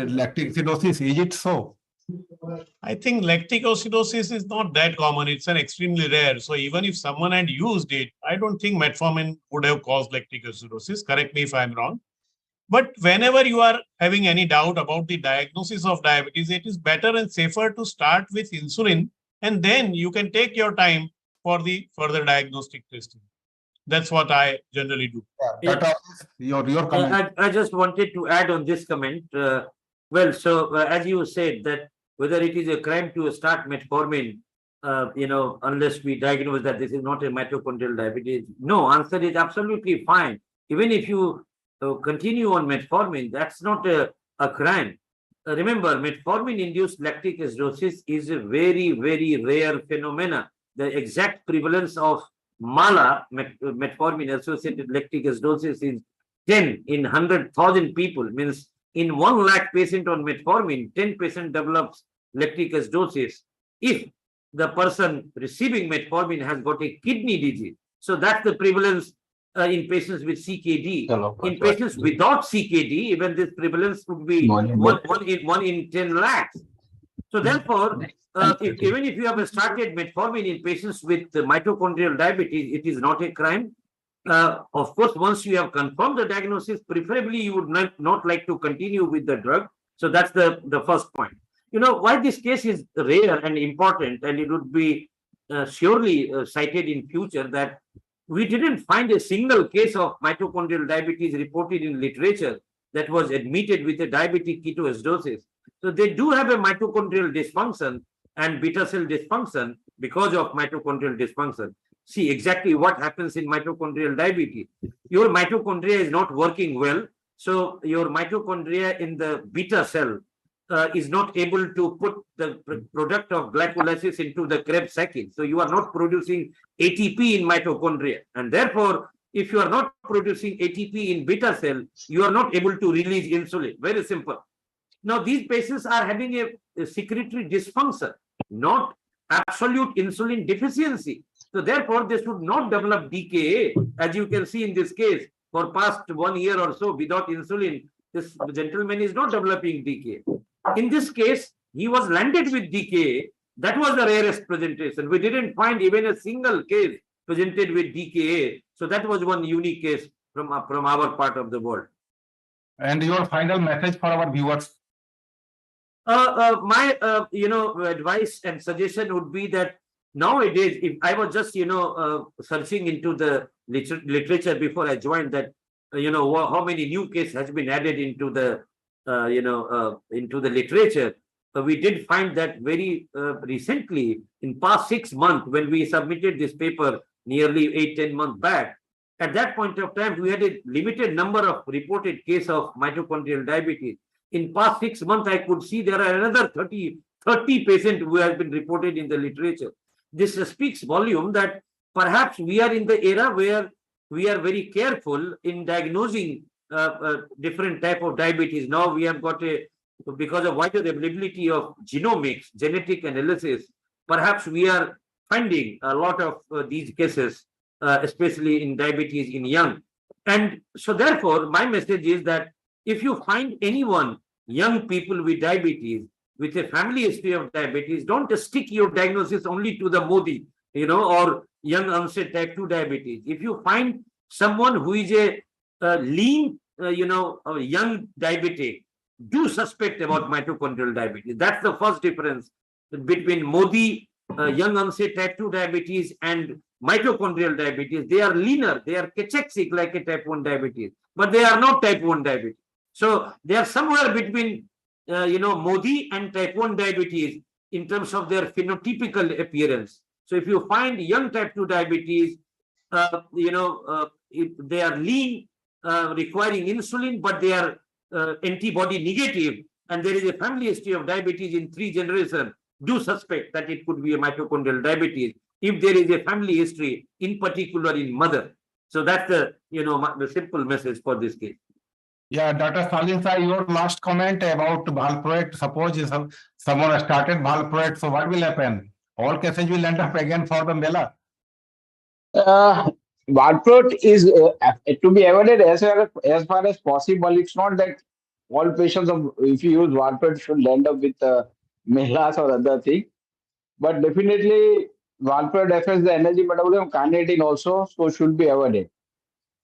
lactic acidosis. Is it so?
I think lactic acidosis is not that common. It's an extremely rare. So even if someone had used it, I don't think metformin would have caused lactic acidosis. Correct me if I'm wrong. But whenever you are having any doubt about the diagnosis of diabetes, it is better and safer to start with insulin, and then you can take your time for the further diagnostic testing. That's what I generally do.
Your comment.
I just wanted to add on this comment. As you said, that whether it is a crime to start metformin, unless we diagnose that this is not a mitochondrial diabetes. No, answer is absolutely fine. Even if you continue on metformin, that's not a crime. Remember, metformin-induced lactic acidosis is a very, very rare phenomena. The exact prevalence of MALA, metformin-associated lactic acidosis, is 10 in 100,000 people, means in 1 lakh patient on metformin, 10% develops lactic acidosis if the person receiving metformin has got a kidney disease. So that's the prevalence in patients with CKD. In patients without CKD, even this prevalence would be 1 in 10 lakhs. So therefore, even if you have started metformin in patients with mitochondrial diabetes, it is not a crime. Of course, once you have confirmed the diagnosis, preferably you would not like to continue with the drug. So that's the first point. You know, why this case is rare and important, and it would be surely cited in future, that we didn't find a single case of mitochondrial diabetes reported in literature that was admitted with a diabetic ketoacidosis. So they do have a mitochondrial dysfunction and beta cell dysfunction because of mitochondrial dysfunction. See exactly what happens in mitochondrial diabetes. Your mitochondria is not working well. So your mitochondria in the beta cell is not able to put the product of glycolysis into the Krebs cycle. So you are not producing ATP in mitochondria. And therefore, if you are not producing ATP in beta cell, you are not able to release insulin. Very simple. Now, these patients are having a secretory dysfunction, not absolute insulin deficiency. So therefore, they should not develop DKA. As you can see in this case, for past 1 year or so without insulin, this gentleman is not developing DKA. In this case, he was landed with DKA. That was the rarest presentation. We didn't find even a single case presented with DKA. So that was one unique case from our part of the world.
And your final message for our viewers?
My advice and suggestion would be that nowadays, if I was just searching into the literature before I joined, that how many new cases has been added into the into the literature. We did find that very recently, in past 6 months, when we submitted this paper nearly 8-10 months back, at that point of time, we had a limited number of reported cases of mitochondrial diabetes. In past 6 months, I could see there are another 30 patients who have been reported in the literature. This speaks volume that perhaps we are in the era where we are very careful in diagnosing different type of diabetes. Now we have got because of wider availability of genomics, genetic analysis, perhaps we are finding a lot of these cases, especially in diabetes in young. And so therefore, my message is that if you find anyone, young people with diabetes, with a family history of diabetes, don't stick your diagnosis only to the Modi, or young onset type 2 diabetes. If you find someone who is a lean, a young diabetic, do suspect about mitochondrial diabetes. That's the first difference between Modi, young onset type 2 diabetes, and mitochondrial diabetes. They are leaner, they are cachexic like a type 1 diabetes, but they are not type 1 diabetes. So they are somewhere between, Modi and type 1 diabetes in terms of their phenotypical appearance. So if you find young type 2 diabetes, if they are lean, requiring insulin, but they are antibody negative, and there is a family history of diabetes in 3 generations, do suspect that it could be a mitochondrial diabetes if there is a family history, in particular in mother. So that's the simple message for this case.
Yeah, Dr. Stalin sir, your last comment about valproate. Suppose someone started valproate, so what will happen? All cases will end up again for the Mela.
Valproate is to be avoided as far as possible. It's not that all patients if you use valproate should end up with melas or other thing, but definitely valproate affects the energy metabolism, carnitine also, so should be avoided.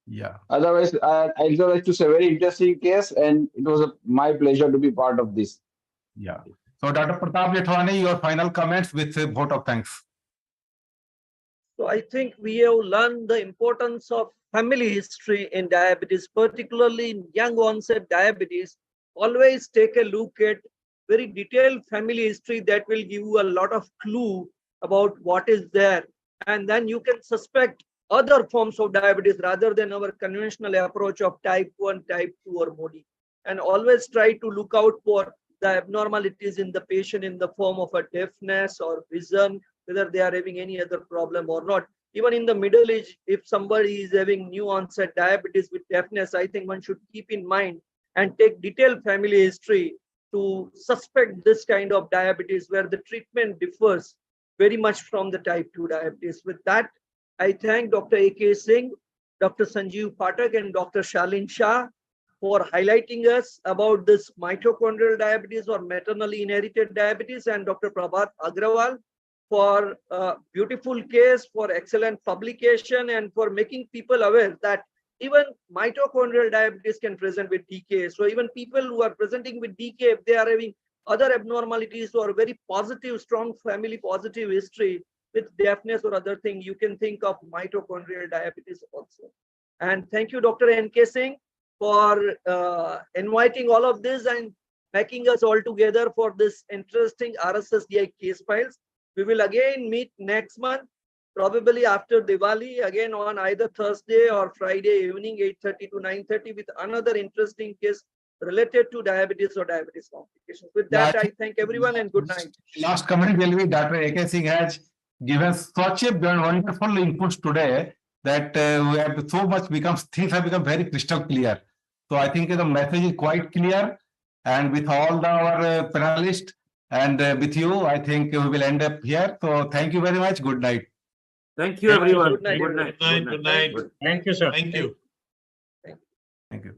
Yeah.
Otherwise, I like to say very interesting case, and it was my pleasure to be part of this.
Yeah. So, Dr. Pratap Jethwani, your final comments with a vote of thanks.
So I think we have learned the importance of family history in diabetes, particularly in young onset diabetes. Always take a look at very detailed family history that will give you a lot of clue about what is there. And then you can suspect other forms of diabetes rather than our conventional approach of type 1, type 2 or Modi. And always try to look out for the abnormalities in the patient in the form of a deafness or vision, whether they are having any other problem or not. Even in the middle age, if somebody is having new onset diabetes with deafness, I think one should keep in mind and take detailed family history to suspect this kind of diabetes where the treatment differs very much from the type 2 diabetes. With that, I thank Dr. A.K. Singh, Dr. Sanjeev Phatak, and Dr. Shalin Shah for highlighting us about this mitochondrial diabetes or maternally inherited diabetes, and Dr. Prabhat Agrawal for a beautiful case, for excellent publication, and for making people aware that even mitochondrial diabetes can present with DK. So even people who are presenting with DK, if they are having other abnormalities or very positive, strong family positive history with deafness or other thing, you can think of mitochondrial diabetes also. And thank you, Dr. N.K. Singh, for inviting all of this and making us all together for this interesting Rssdi case files. We will again meet next month, probably after Diwali, again on either Thursday or Friday evening, 8:30 to 9:30, with another interesting case related to diabetes or diabetes complications. With that, I thank everyone and good night.
Last comment will be Dr. A.K. Singh has given such a wonderful inputs today that we have so much things have become very crystal clear. So I think the message is quite clear, and with all our panelists and with you, I think we will end up here. So thank you very much. Good night.
Thank you, everyone.
Good night.
Good night.
Good night.
Thank you, sir.
Thank you.
Thank you.